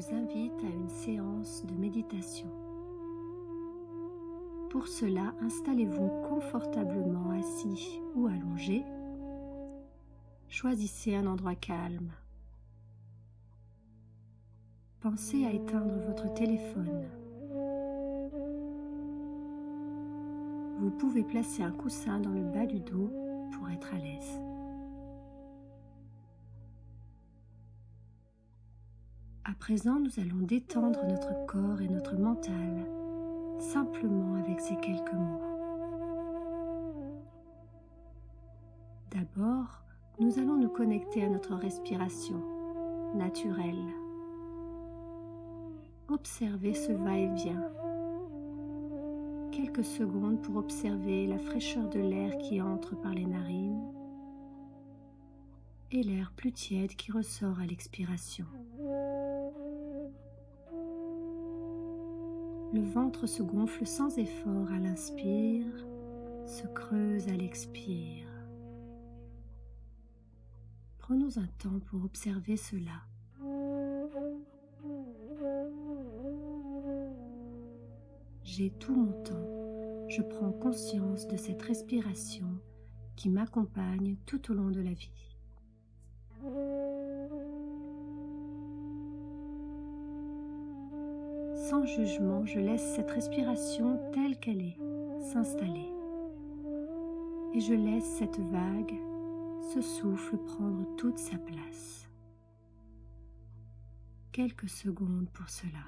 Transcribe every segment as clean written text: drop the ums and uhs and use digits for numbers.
vous invite à une séance de méditation. Pour cela, installez-vous confortablement assis ou allongé. Choisissez un endroit calme. Pensez à éteindre votre téléphone. Vous pouvez placer un coussin dans le bas du dos pour être à l'aise. À présent, nous allons détendre notre corps et notre mental simplement avec ces quelques mots. D'abord, nous allons nous connecter à notre respiration naturelle. Observez ce va-et-vient. Quelques secondes pour observer la fraîcheur de l'air qui entre par les narines et l'air plus tiède qui ressort à l'expiration. Le ventre se gonfle sans effort à l'inspire, se creuse à l'expire. Prenons un temps pour observer cela. J'ai tout mon temps. Je prends conscience de cette respiration qui m'accompagne tout au long de la vie. Sans jugement, je laisse cette respiration telle qu'elle est s'installer. Et je laisse cette vague, ce souffle prendre toute sa place. Quelques secondes pour cela.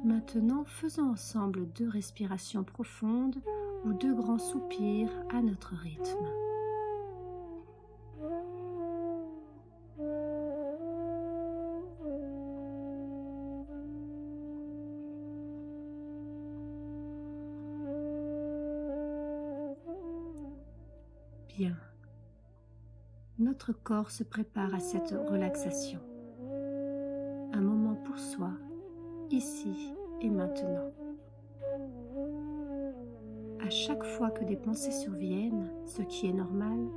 Maintenant, faisons ensemble 2 respirations profondes ou 2 grands soupirs à notre rythme. Bien. Notre corps se prépare à cette relaxation. Un moment pour soi, ici et maintenant. À chaque fois que des pensées surviennent, ce qui est normal,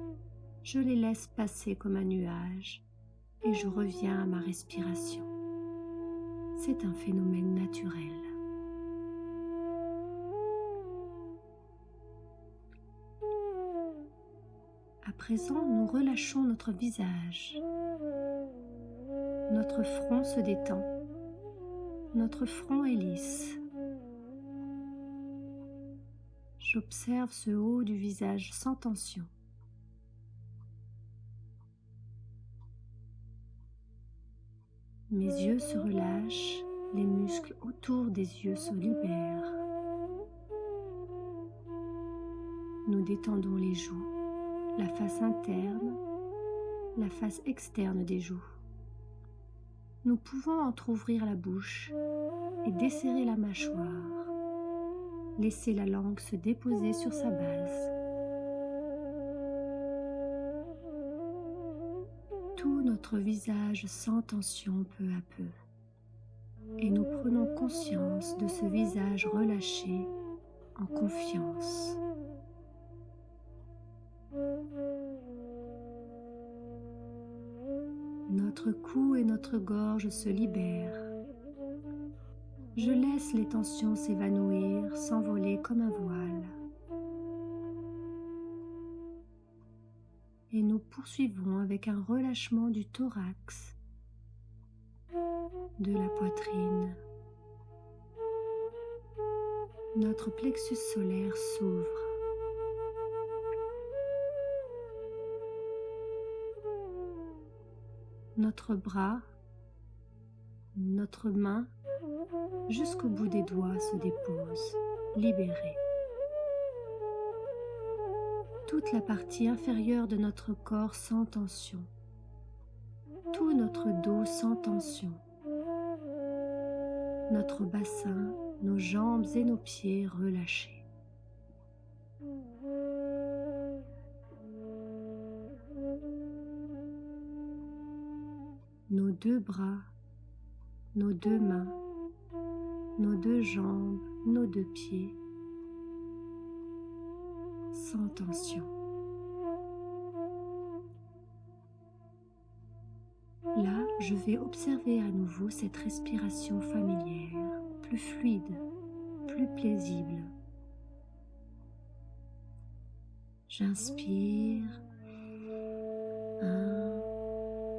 je les laisse passer comme un nuage et je reviens à ma respiration. C'est un phénomène naturel. À présent, nous relâchons notre visage. Notre front se détend. Notre front est lisse. J'observe ce haut du visage sans tension. Mes yeux se relâchent, les muscles autour des yeux se libèrent. Nous détendons les joues, la face interne, la face externe des joues. Nous pouvons entrouvrir la bouche et desserrer la mâchoire. Laisser la langue se déposer sur sa base. Tout notre visage sans tension peu à peu. Et nous prenons conscience de ce visage relâché en confiance. Notre cou et notre gorge se libèrent. Je laisse les tensions s'évanouir, s'envoler comme un voile. Et nous poursuivons avec un relâchement du thorax, de la poitrine. Notre plexus solaire s'ouvre. Notre bras, notre main, jusqu'au bout des doigts se dépose, libéré. Toute la partie inférieure de notre corps sans tension. Tout notre dos sans tension. Notre bassin, nos jambes et nos pieds relâchés. Nos 2 bras, nos 2 mains, nos 2 jambes, nos 2 pieds, sans tension. je vais observer à nouveau cette respiration familière, plus fluide, plus paisible. J'inspire, 1,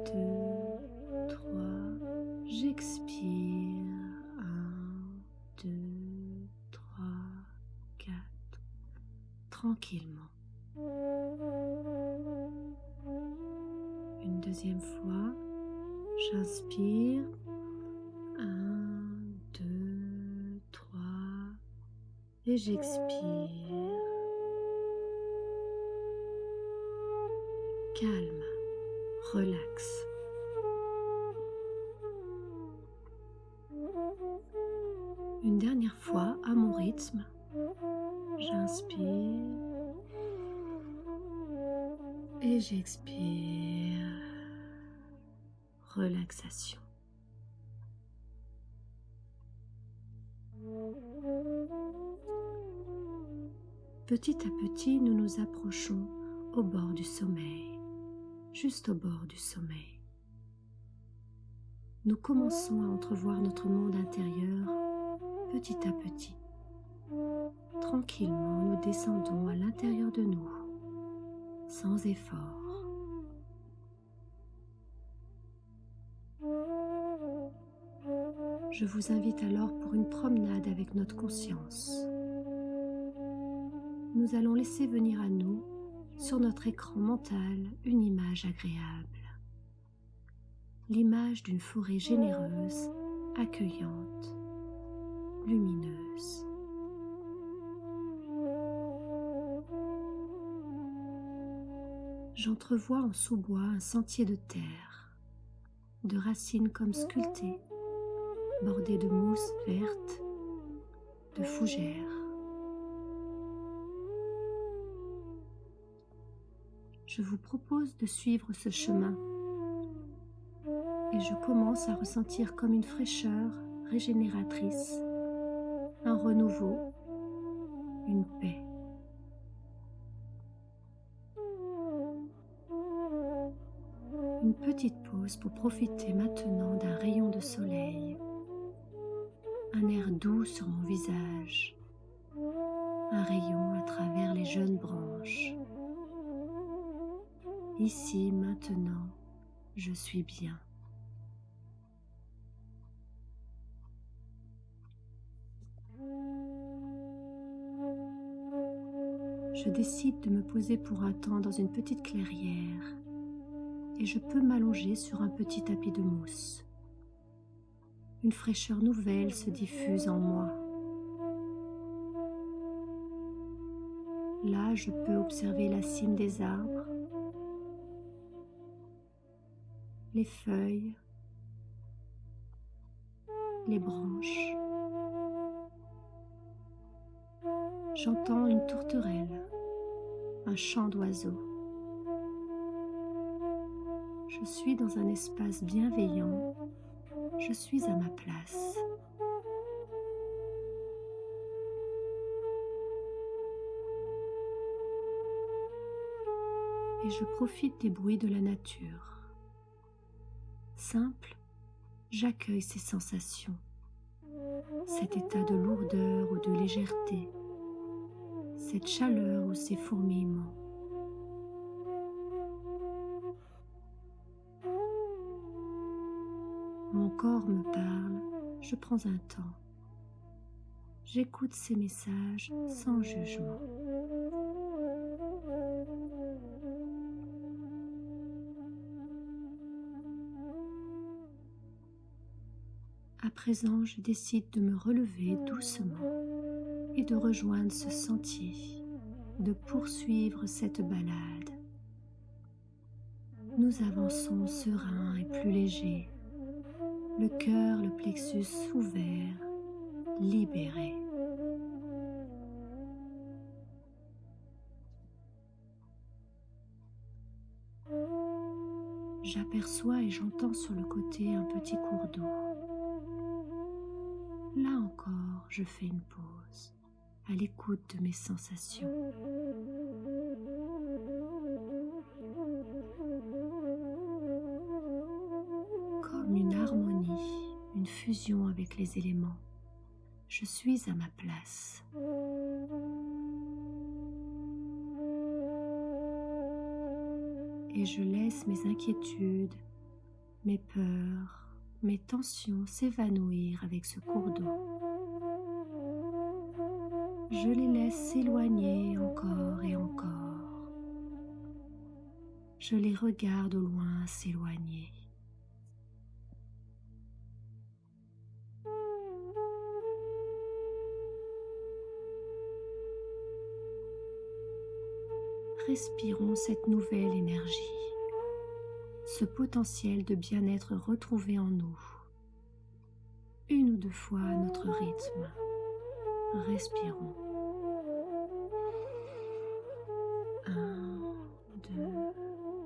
2, 3, j'expire, 1, 2, 3, 4, tranquillement. Une deuxième fois, j'inspire, 1, 2, 3, et j'expire. Calme, relax. Une dernière fois, à mon rythme, j'inspire et j'expire. Relaxation. Petit à petit, nous nous approchons au bord du sommeil, juste au bord du sommeil. Nous commençons à entrevoir notre monde intérieur petit à petit. Tranquillement, nous descendons à l'intérieur de nous, sans effort. Je vous invite alors pour une promenade avec notre conscience. Nous allons laisser venir à nous, sur notre écran mental, une image agréable. L'image d'une forêt généreuse, accueillante, lumineuse. J'entrevois en sous-bois un sentier de terre, de racines comme sculptées, bordé de mousse verte, de fougères. Je vous propose de suivre ce chemin et je commence à ressentir comme une fraîcheur régénératrice, un renouveau, une paix. Une petite pause pour profiter maintenant d'un rayon de soleil, un air doux sur mon visage, un rayon à travers les jeunes branches. Ici, maintenant, je suis bien. Je décide de me poser pour un temps dans une petite clairière et je peux m'allonger sur un petit tapis de mousse. Une fraîcheur nouvelle se diffuse en moi. Là, je peux observer la cime des arbres, les feuilles, les branches. J'entends une tourterelle, un chant d'oiseaux. Je suis dans un espace bienveillant, je suis à ma place. Et je profite des bruits de la nature. Simple, j'accueille ces sensations, cet état de lourdeur ou de légèreté, cette chaleur ou ces fourmillements. Mon corps me parle, je prends un temps. J'écoute ces messages sans jugement. À présent, je décide de me relever doucement et de rejoindre ce sentier, de poursuivre cette balade. Nous avançons sereins et plus légers, le cœur, le plexus ouvert, libéré. J'aperçois et j'entends sur le côté un petit cours d'eau. Là encore, je fais une pause, à l'écoute de mes sensations. une fusion avec les éléments. Je suis à ma place. Et je laisse mes inquiétudes, mes peurs, mes tensions s'évanouir avec ce cours d'eau. Je les laisse s'éloigner encore et encore. Je les regarde au loin s'éloigner. Respirons cette nouvelle énergie, ce potentiel de bien-être retrouvé en nous. Une ou deux fois à notre rythme. Respirons. 1, 2,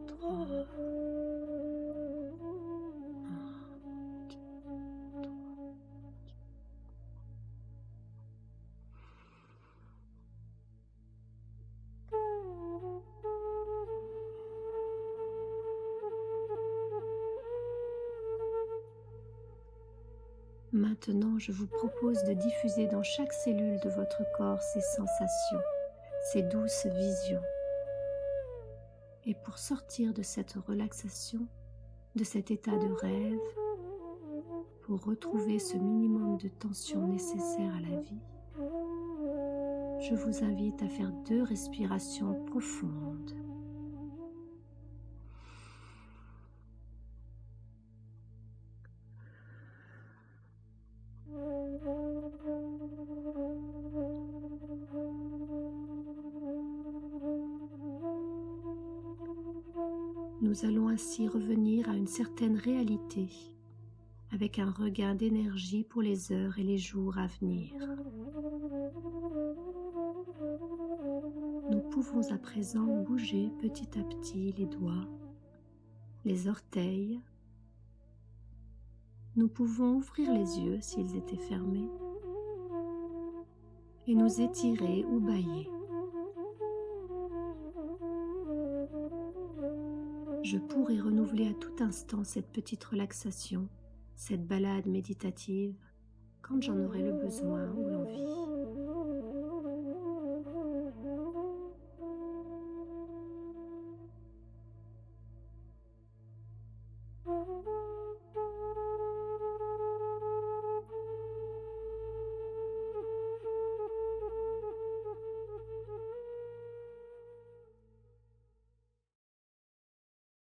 3. 1, 2, 3. Maintenant, je vous propose de diffuser dans chaque cellule de votre corps ces sensations, ces douces visions. Et pour sortir de cette relaxation, de cet état de rêve, pour retrouver ce minimum de tension nécessaire à la vie, je vous invite à faire 2 respirations profondes. Nous allons ainsi revenir à une certaine réalité, avec un regain d'énergie pour les heures et les jours à venir. Nous pouvons à présent bouger petit à petit les doigts, les orteils. Nous pouvons ouvrir les yeux s'ils étaient fermés et nous étirer ou bâiller. Je pourrai renouveler à tout instant cette petite relaxation, cette balade méditative, quand j'en aurai le besoin ou l'envie.